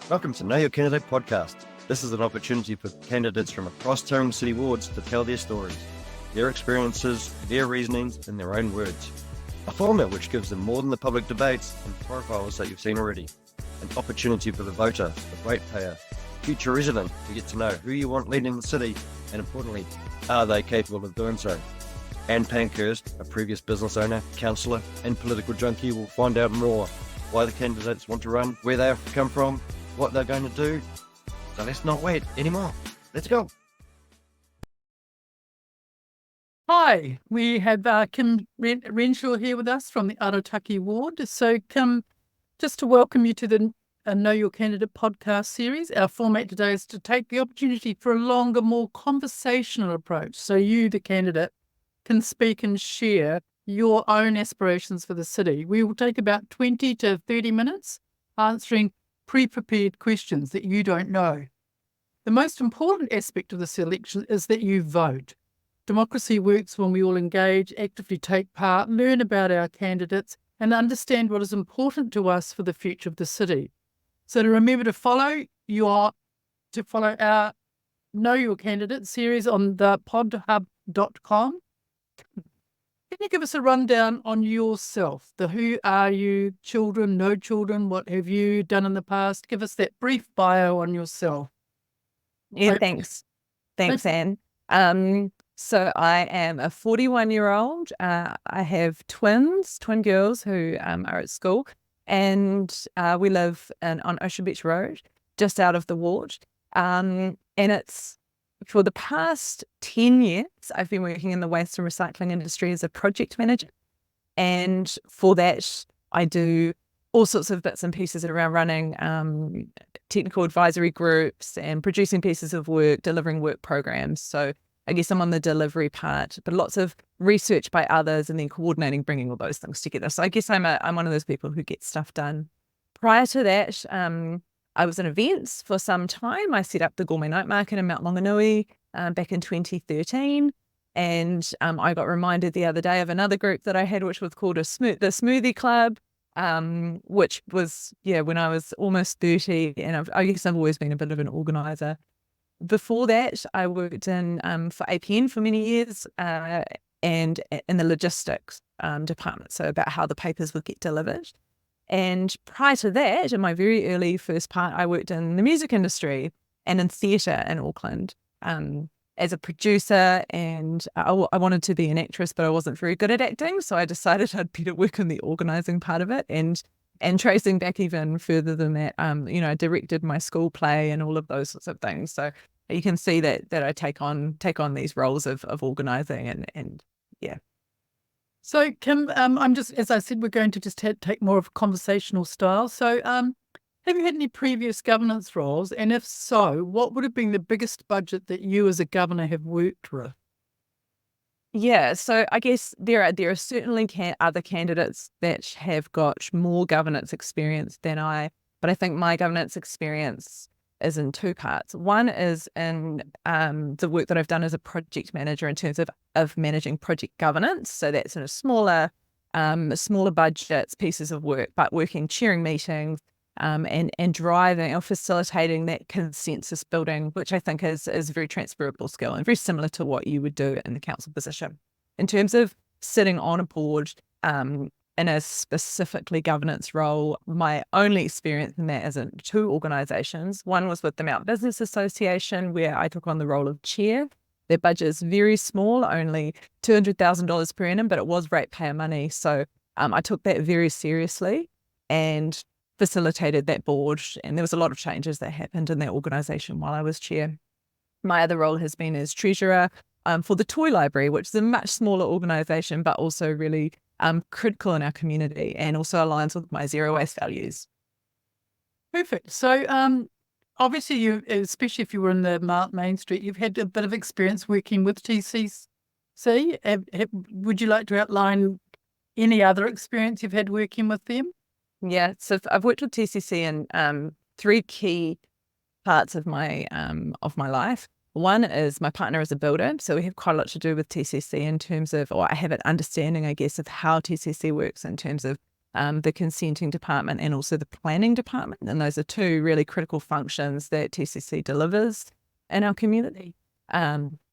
Welcome to Know Your Candidate podcast. This is an opportunity for candidates from across Tauranga City wards to tell their stories, their experiences, their reasonings in their own words. A format which gives them more than the public debates and profiles that you've seen already. An opportunity for the voter, the ratepayer, future resident to get to know who you want leading the city and, importantly, are they capable of doing so? Anne Pankhurst, a previous business owner, councillor and political junkie, will find out more why the candidates want to run, where they have come from, what they're going to do. So let's not wait anymore. Let's go. Hi, we have Kim Renshaw here with us from the Arataki ward. So Kim, just to welcome you to the Know Your Candidate podcast series. Our format today is to take the opportunity for a longer, more conversational approach. So you, the candidate, can speak and share your own aspirations for the city. We will take about 20 to 30 minutes answering pre-prepared questions that you don't know. The most important aspect of this election is that you vote. Democracy works when we all engage, actively take part, learn about our candidates, and understand what is important to us for the future of the city. So to remember to follow our Know Your Candidate series on the podhub.com. Can you give us a rundown on yourself? Who are you, children, no children, what have you done in the past? Give us that brief bio on yourself. Yeah, thanks. Thanks, Anne. So I am a 41-year-old. I have twin girls who are at school, and we live on Ocean Beach Road, just out of the ward. And it's for the past 10 years, I've been working in the waste and recycling industry as a project manager. And for that, I do all sorts of bits and pieces around running technical advisory groups and producing pieces of work, delivering work programs. So I guess I'm on the delivery part, but lots of research by others and then coordinating, bringing all those things together. So I guess I'm one of those people who gets stuff done. Prior to that, I was in events for some time. I set up the Gourmet Night Market in Mount Maunganui back in 2013. And I got reminded the other day of another group that I had, which was called the Smoothie Club, which was, when I was almost 30. And I guess I've always been a bit of an organizer. Before that, I worked in for APN for many years and in the logistics department, so about how the papers would get delivered. And prior to that, in my very early first part, I worked in the music industry and in theatre in Auckland as a producer. And I wanted to be an actress, but I wasn't very good at acting. So I decided I'd better work in the organising part of it. And tracing back even further than that, I directed my school play and all of those sorts of things. So you can see that I take on these roles of organising and yeah. So Kim, I'm just, as I said, we're going to just take more of a conversational style. So have you had any previous governance roles? And if so, what would have been the biggest budget that you as a governor have worked with? Yeah, so I guess there are certainly other candidates that have got more governance experience than I, but I think my governance experience is in two parts. One is in the work that I've done as a project manager in terms of managing project governance. So that's in a smaller budgets, pieces of work, but chairing meetings and driving or facilitating that consensus building, which I think is a very transferable skill and very similar to what you would do in the council position. In terms of sitting on a board in a specifically governance role, my only experience in that is in two organisations. One was with the Mount Business Association, where I took on the role of chair. Their budget is very small, only $200,000 per annum, but it was ratepayer money. So I took that very seriously and facilitated that board. And there was a lot of changes that happened in that organisation while I was chair. My other role has been as treasurer for the Toy Library, which is a much smaller organisation, but also really critical in our community and also aligns with my zero waste values. Perfect. So obviously, you, especially if you were in the Main Street, you've had a bit of experience working with TCC. Would you like to outline any other experience you've had working with them? Yeah, so I've worked with TCC in three key parts of my life. One is my partner is a builder, so we have quite a lot to do with TCC in terms of, or I have an understanding, I guess, of how TCC works in terms of the consenting department, and also the planning department. And those are two really critical functions that TCC delivers in our community.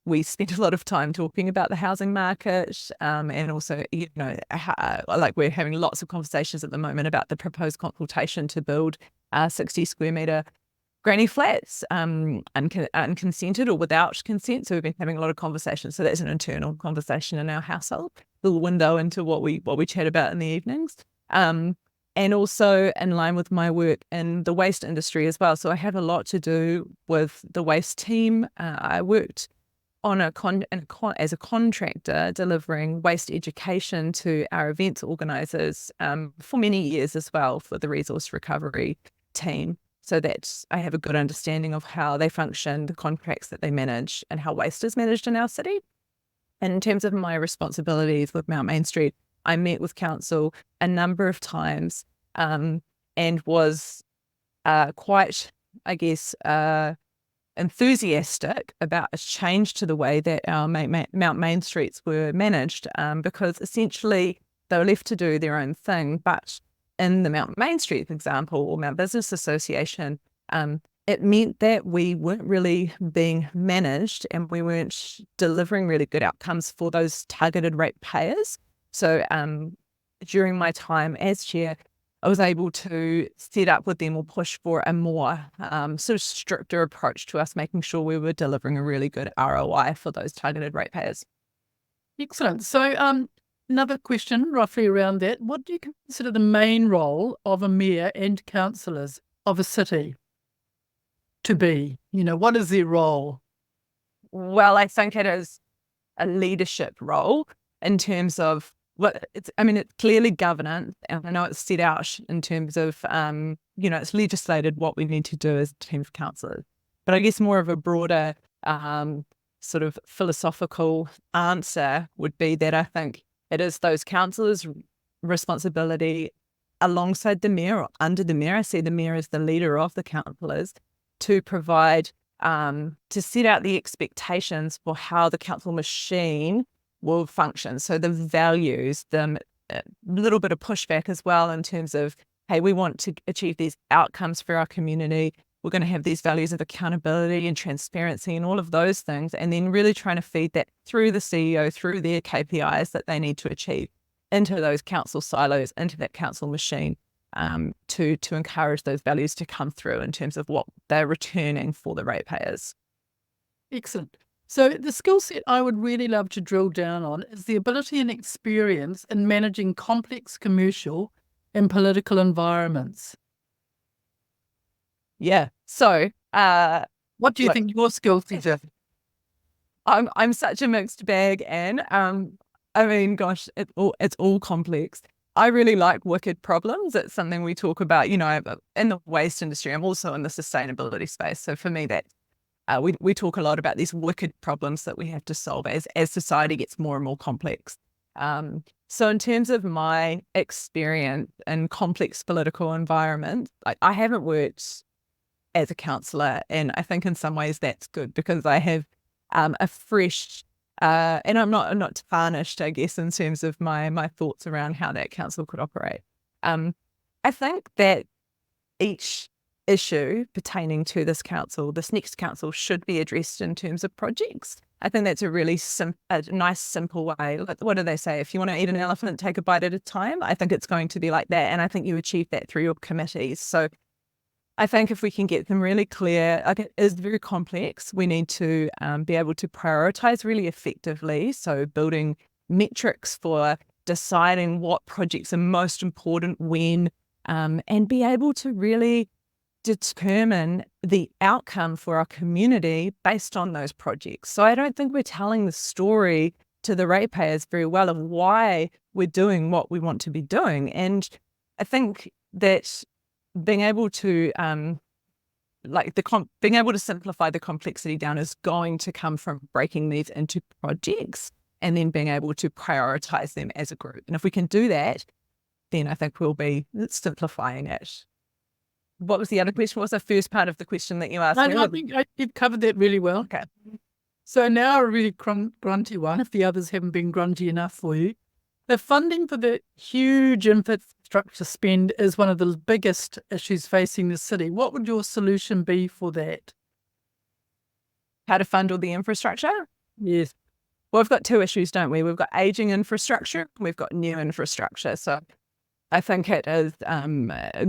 We spent a lot of time talking about the housing market, and also, like we're having lots of conversations at the moment about the proposed consultation to build 60 square metre granny flats, unconsented or without consent. So we've been having a lot of conversations. So that's an internal conversation in our household, little window into what we chat about in the evenings. And also in line with my work in the waste industry as well. So I have a lot to do with the waste team. I worked on as a contractor delivering waste education to our events organisers for many years as well for the resource recovery team. So that I have a good understanding of how they function, the contracts that they manage, and how waste is managed in our city. And in terms of my responsibilities with Mount Main Street, I met with council a number of times and was quite, enthusiastic about a change to the way that our Mount Main Streets were managed, because essentially they were left to do their own thing. But in the Mount Main Street example, or Mount Business Association, it meant that we weren't really being managed and we weren't delivering really good outcomes for those targeted ratepayers. So during my time as chair, I was able to set up with them or push for a more sort of stricter approach to us, making sure we were delivering a really good ROI for those targeted ratepayers. Excellent. So another question roughly around that. What do you consider the main role of a mayor and councillors of a city to be? What is their role? Well, I think it is a leadership role in terms of it's clearly governance, and I know it's set out in terms of, it's legislated what we need to do as a team of councillors. But I guess more of a broader sort of philosophical answer would be that I think it is those councillors' responsibility alongside the mayor or under the mayor. I see the mayor as the leader of the councillors to provide, to set out the expectations for how the council machine will function. So the values, the little bit of pushback as well in terms of, hey, we want to achieve these outcomes for our community. We're going to have these values of accountability and transparency and all of those things, and then really trying to feed that through the CEO, through their KPIs that they need to achieve into those council silos, into that council machine, to encourage those values to come through in terms of what they're returning for the ratepayers. Excellent. So the skill set I would really love to drill down on is the ability and experience in managing complex commercial and political environments. Yeah. So what do you think your skill set is? I'm such a mixed bag, Anne. It's all complex. I really like wicked problems. It's something we talk about, in the waste industry. I'm also in the sustainability space. So for me, that we talk a lot about these wicked problems that we have to solve as society gets more and more complex. So in terms of my experience in complex political environments, I haven't worked as a councillor, and I think in some ways that's good because I have a fresh, and I'm not tarnished, I guess, in terms of my thoughts around how that council could operate. I think that each issue pertaining to this next council should be addressed in terms of projects. I think that's a really nice, simple way. Like, what do they say? If you want to eat an elephant, take a bite at a time. I think it's going to be like that. And I think you achieve that through your committees. So I think if we can get them really clear, it is very complex. We need to be able to prioritize really effectively. So building metrics for deciding what projects are most important when, and be able to really determine the outcome for our community based on those projects. So I don't think we're telling the story to the ratepayers very well of why we're doing what we want to be doing. And I think that being able to being able to simplify the complexity down is going to come from breaking these into projects and then being able to prioritize them as a group. And if we can do that, then I think we'll be simplifying it. What was the other question? What was the first part of the question that you asked me? I think you've covered that really well. Okay. So now a really grunty one, if the others haven't been grunty enough for you. The funding for the huge infrastructure infrastructure spend is one of the biggest issues facing the city. What would your solution be for that? How to fund all the infrastructure? Yes. Well, we've got two issues, don't we? We've got aging infrastructure, we've got new infrastructure. So I think it is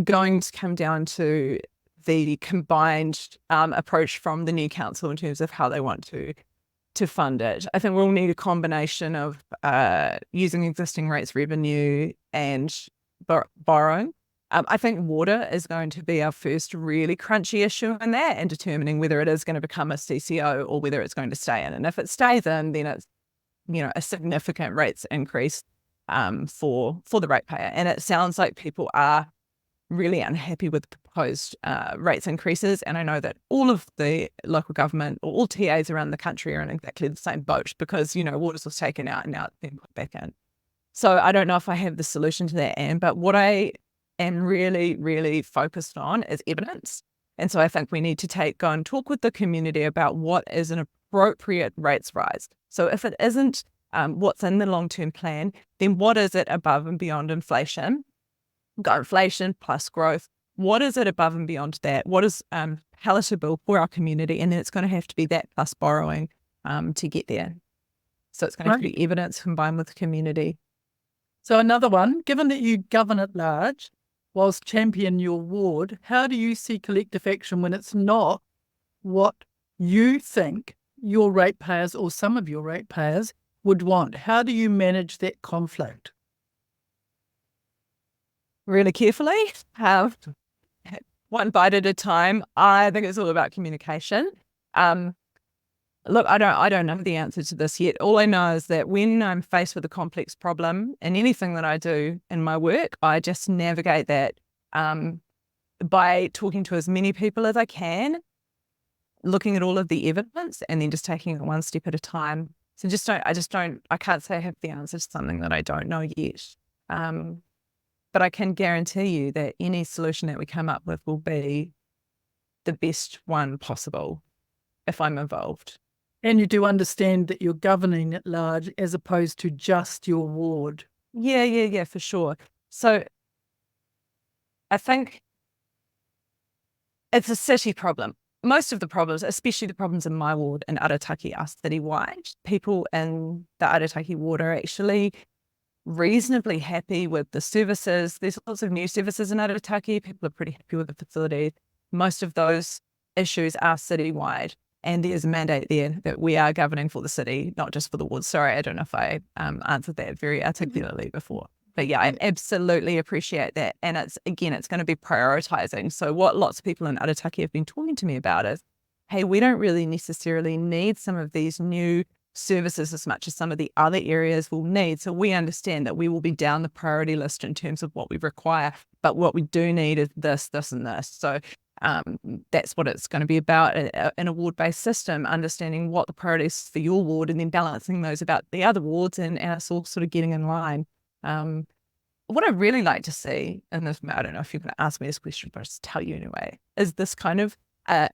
going to come down to the combined approach from the new council in terms of how they want to fund it. I think we'll need a combination of using existing rates revenue and borrowing. I think water is going to be our first really crunchy issue in that, and determining whether it is going to become a CCO or whether it's going to stay in. And if it stays in, then it's a significant rates increase for the ratepayer. And it sounds like people are really unhappy with the proposed rates increases. And I know that all of the local government or all TAs around the country are in exactly the same boat, because, waters was taken out and now it's been put back in. So I don't know if I have the solution to that, Anne, but what I am really, really focused on is evidence. And so I think we need to go and talk with the community about what is an appropriate rates rise. So if it isn't what's in the long-term plan, then what is it above and beyond inflation? We've got inflation plus growth. What is it above and beyond that? What is palatable for our community? And then it's going to have to be that plus borrowing to get there. So it's going to have to be evidence combined with the community. So another one, given that you govern at large, whilst champion your ward, how do you see collective action when it's not what you think your ratepayers or some of your ratepayers would want? How do you manage that conflict? Really carefully, one bite at a time. I think it's all about communication. Look, I don't know the answer to this yet. All I know is that when I'm faced with a complex problem in anything that I do in my work, I just navigate that by talking to as many people as I can, looking at all of the evidence, and then just taking it one step at a time. So I can't say I have the answer to something that I don't know yet. But I can guarantee you that any solution that we come up with will be the best one possible if I'm involved. And you do understand that you're governing at large as opposed to just your ward. Yeah, for sure. So I think it's a city problem. Most of the problems, especially the problems in my ward in Arataki, are city-wide. People in the Arataki ward are actually reasonably happy with the services. There's lots of new services in Arataki. People are pretty happy with the facilities. Most of those issues are city-wide. And there's a mandate there that we are governing for the city, not just for the ward. Sorry, I don't know if I answered that very articulately before. But yeah, I absolutely appreciate that. And it's going to be prioritizing. So what lots of people in Arataki have been talking to me about is, hey, we don't really necessarily need some of these new services as much as some of the other areas will need. So we understand that we will be down the priority list in terms of what we require. But what we do need is this, this, and this. So that's what it's going to be about in a ward-based system, understanding what the priorities for your ward and then balancing those about the other wards and us all sort of getting in line. What I'd really like to see, and this, I don't know if you're going to ask me this question, but I'll just tell you anyway, is this kind of, where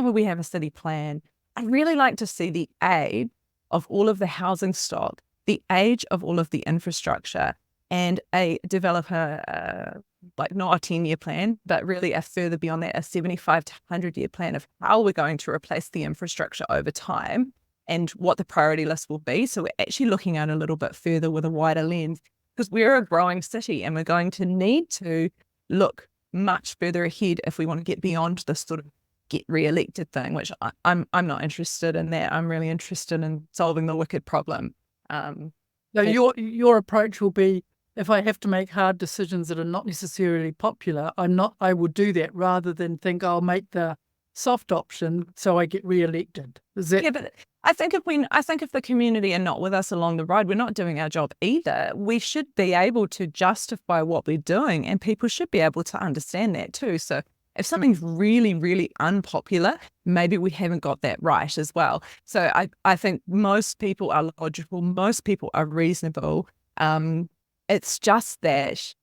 we have a city plan, I'd really like to see the age of all of the housing stock, the age of all of the infrastructure, and develop not a 10-year plan, but really a further beyond that, a 75 to 100-year plan of how we're going to replace the infrastructure over time and what the priority list will be. So we're actually looking at a little bit further with a wider lens, because we're a growing city and we're going to need to look much further ahead if we want to get beyond this sort of get re-elected thing, which I'm not interested in that. I'm really interested in solving the wicked problem. So your approach will be, if I have to make hard decisions that are not necessarily popular, I will do that rather than think I'll make the soft option so I get re-elected. Is that? Yeah, but I think if the community are not with us along the ride, we're not doing our job either. We should be able to justify what we're doing, and people should be able to understand that too. So if something's really, really unpopular, maybe we haven't got that right as well. So I think most people are logical, most people are reasonable. It's just that,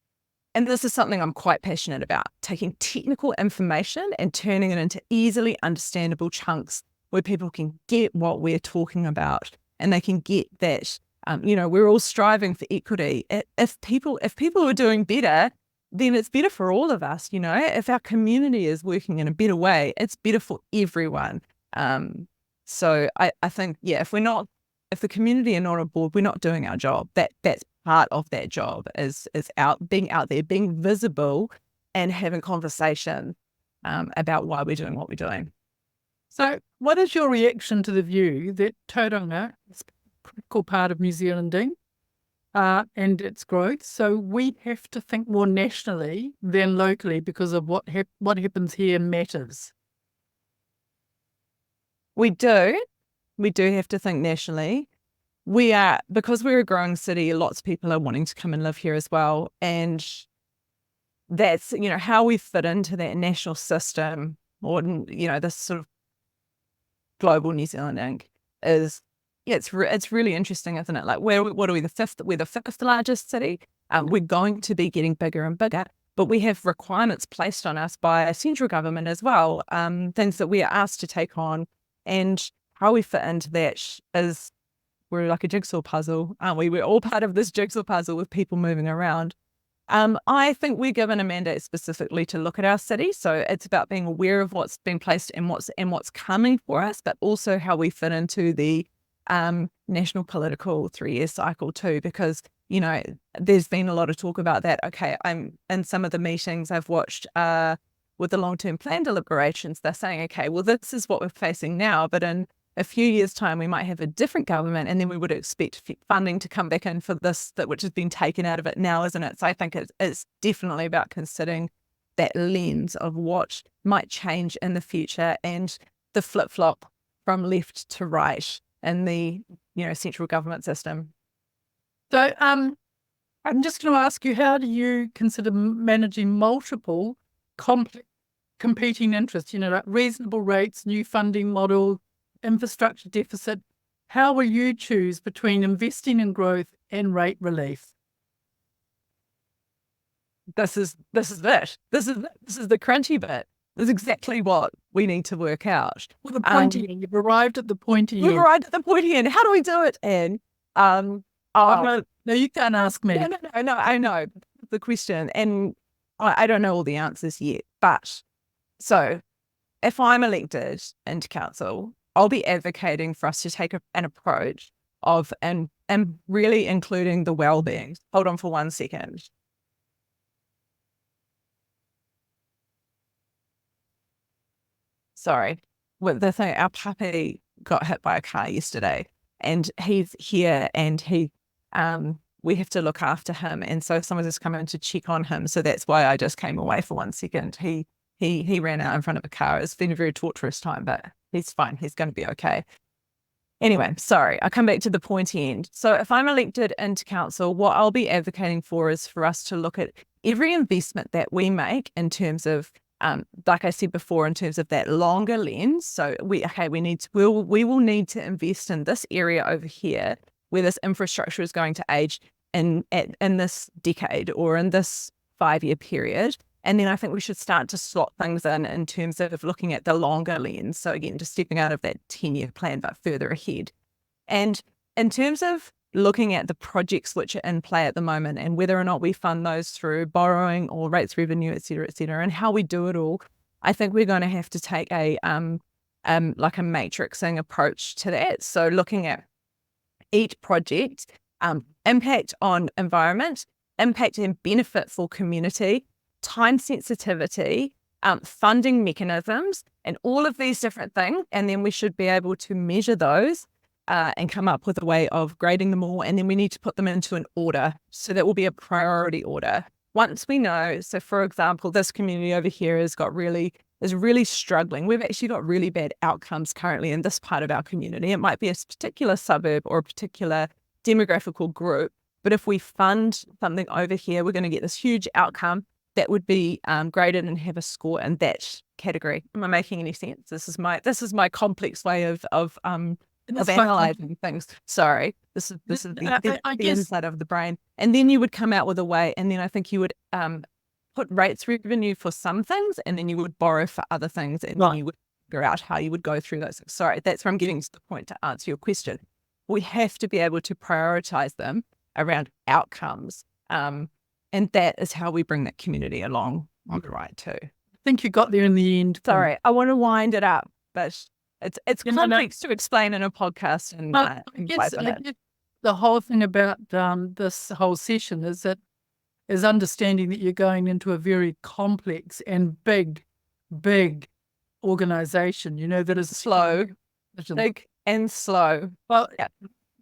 and this is something I'm quite passionate about, taking technical information and turning it into easily understandable chunks where people can get what we're talking about, and they can get that, we're all striving for equity. If people are doing better, then it's better for all of us. If our community is working in a better way, it's better for everyone. So I think, if the community are not on board, we're not doing our job. That's part of that job is being out there, being visible, and having conversation about why we're doing what we're doing. So what is your reaction to the view that Tauranga is a critical part of New Zealanding and its growth? So we have to think more nationally than locally because of what happens here matters. We do have to think nationally. Because we're a growing city, lots of people are wanting to come and live here as well. And that's, how we fit into that national system, or, this sort of global New Zealanding is, it's really interesting, isn't it? Like, what are we, we're the fifth largest city. We're going to be getting bigger and bigger, but we have requirements placed on us by central government as well, things that we are asked to take on, and how we fit into that is, we're like a jigsaw puzzle, aren't we? We're all part of this jigsaw puzzle with people moving around. I think we're given a mandate specifically to look at our city. So it's about being aware of what's been placed and what's coming for us, but also how we fit into the national political 3-year cycle too, because, there's been a lot of talk about that. Okay, I'm in some of the meetings I've watched with the long-term plan deliberations, they're saying, okay, well, this is what we're facing now, but in a few years' time, we might have a different government, and then we would expect funding to come back in for this, which has been taken out of it now, isn't it? So I think it's definitely about considering that lens of what might change in the future, and the flip-flop from left to right in the, central government system. So I'm just going to ask you, how do you consider managing multiple competing interests, like reasonable rates, new funding model, infrastructure deficit? How will you choose between investing in growth and rate relief? This is it. This is the crunchy bit. This is exactly what we need to work out. Well, the pointy end. You've arrived at the pointy end. We've arrived at the pointy end. How do we do it, Anne? No, you can't ask me. No, I know the question, and I don't know all the answers yet. But so, if I'm elected into council, I'll be advocating for us to take an approach of and really including the well-being. Hold on for 1 second. Sorry. Well, the thing, our puppy got hit by a car yesterday, and he's here, and we have to look after him, and so someone has come in to check on him. So that's why I just came away for 1 second. He ran out in front of a car. It's been a very torturous time, but he's fine. He's going to be okay. Anyway, sorry, I'll come back to the pointy end. So if I'm elected into council, what I'll be advocating for is for us to look at every investment that we make in terms of, like I said before, in terms of that longer lens. So we will need to invest in this area over here where this infrastructure is going to age in this decade or in this 5-year period. And then I think we should start to slot things in terms of looking at the longer lens. So again, just stepping out of that 10-year plan, but further ahead. And in terms of looking at the projects which are in play at the moment and whether or not we fund those through borrowing or rates revenue, et cetera, and how we do it all, I think we're going to have to take a matrixing approach to that. So looking at each project, impact on environment, impact and benefit for community, time sensitivity, funding mechanisms, and all of these different things. And then we should be able to measure those and come up with a way of grading them all. And then we need to put them into an order. So that will be a priority order. Once we know, so for example, this community over here is really struggling. We've actually got really bad outcomes currently in this part of our community. It might be a particular suburb or a particular demographical group. But if we fund something over here, we're going to get this huge outcome that would be graded and have a score in that category. Am I making any sense? This is my complex way of analyzing things. Sorry, this is the inside of the brain. And then you would come out with a way, and then I think you would put rates revenue for some things, and then you would borrow for other things, and then you would figure out how you would go through those. Sorry, that's where I'm getting to the point to answer your question. We have to be able to prioritize them around outcomes. And that is how we bring that community along on the ride too. I think you got there in the end. Kim. Sorry, I want to wind it up, but it's No, no. complex to explain in a podcast in Well, I 5 guess minutes. the whole thing about this whole session is understanding that you're going into a very complex and big organization, that is Slow, big and slow. Well, Yeah.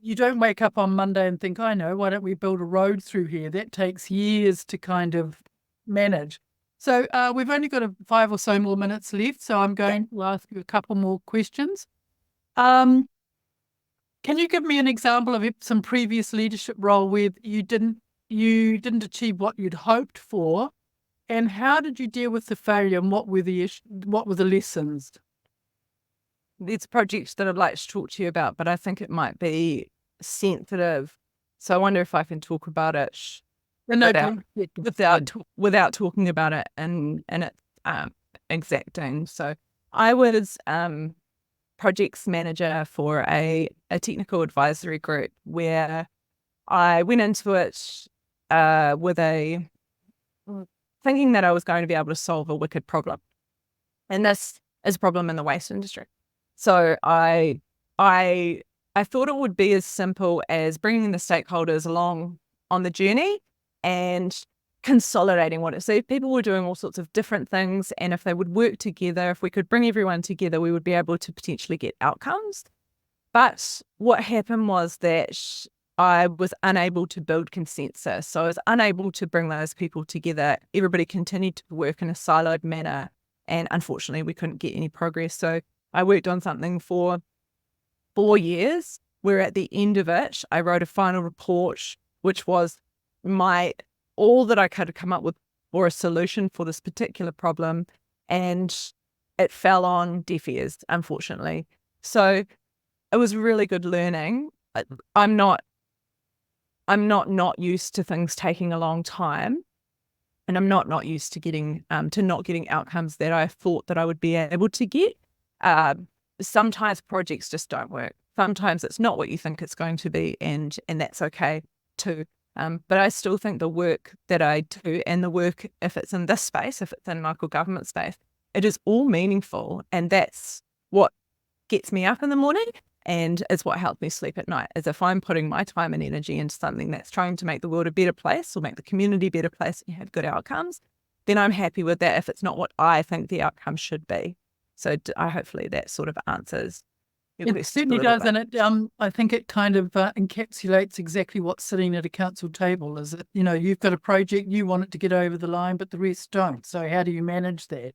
you don't wake up on Monday and think, I know, why don't we build a road through here? That takes years to kind of manage. So we've only got 5 or so more minutes left, so I'm going to ask you a couple more questions. Can you give me an example of some previous leadership role where you didn't achieve what you'd hoped for, and how did you deal with the failure, and what were the lessons? There's projects that I'd like to talk to you about, but I think it might be sensitive. So I wonder if I can talk about it without talking about it and it's exacting. So I was projects manager for a technical advisory group where I went into it with thinking that I was going to be able to solve a wicked problem. And this is a problem in the waste industry. So I thought it would be as simple as bringing the stakeholders along on the journey and consolidating what it is. So people were doing all sorts of different things, and if they would work together, if we could bring everyone together, we would be able to potentially get outcomes. But what happened was that I was unable to build consensus. So I was unable to bring those people together. Everybody continued to work in a siloed manner, and unfortunately we couldn't get any progress. So I worked on something for 4 years, where at the end of it, I wrote a final report, which was all that I could come up with for a solution for this particular problem. And it fell on deaf ears, unfortunately. So it was really good learning. I'm not used to things taking a long time. And I'm not used to not getting outcomes that I thought that I would be able to get. Sometimes projects just don't work. Sometimes it's not what you think it's going to be, and that's okay too. But I still think the work that I do, and the work, if it's in this space, if it's in local government space, it is all meaningful, and that's what gets me up in the morning, and it's what helps me sleep at night. Is if I'm putting my time and energy into something that's trying to make the world a better place or make the community a better place and have good outcomes, then I'm happy with that if it's not what I think the outcome should be. So hopefully that sort of answers your question. It certainly does, and I think it kind of encapsulates exactly what's sitting at a council table. Is that you've got a project, you want it to get over the line, but the rest don't. So how do you manage that?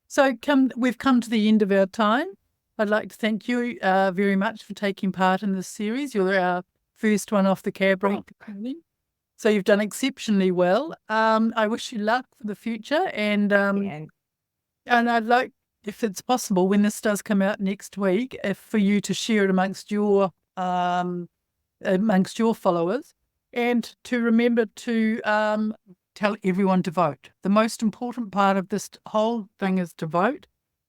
So we've come to the end of our time. I'd like to thank you very much for taking part in this series. You're our first one off the cab rank. So you've done exceptionally well. I wish you luck for the future, and I'd like, if it's possible, when this does come out next week, for you to share it amongst your followers, and to remember to tell everyone to vote. The most important part of this whole thing is to vote,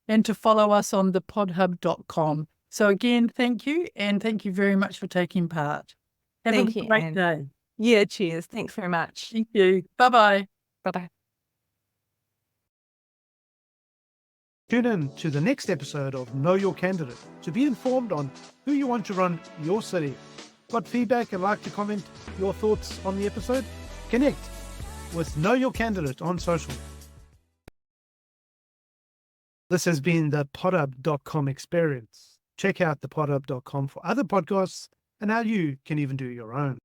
and to follow us on thepodhub.com. So again, thank you, and thank you very much for taking part. Have a great day. Yeah, cheers. Thanks very much. Thank you. Bye-bye. Bye-bye. Tune in to the next episode of Know Your Candidate to be informed on who you want to run your city. Got feedback and like to comment your thoughts on the episode? Connect with Know Your Candidate on social. This has been the podhub.com experience. Check out thepodhub.com for other podcasts and how you can even do your own.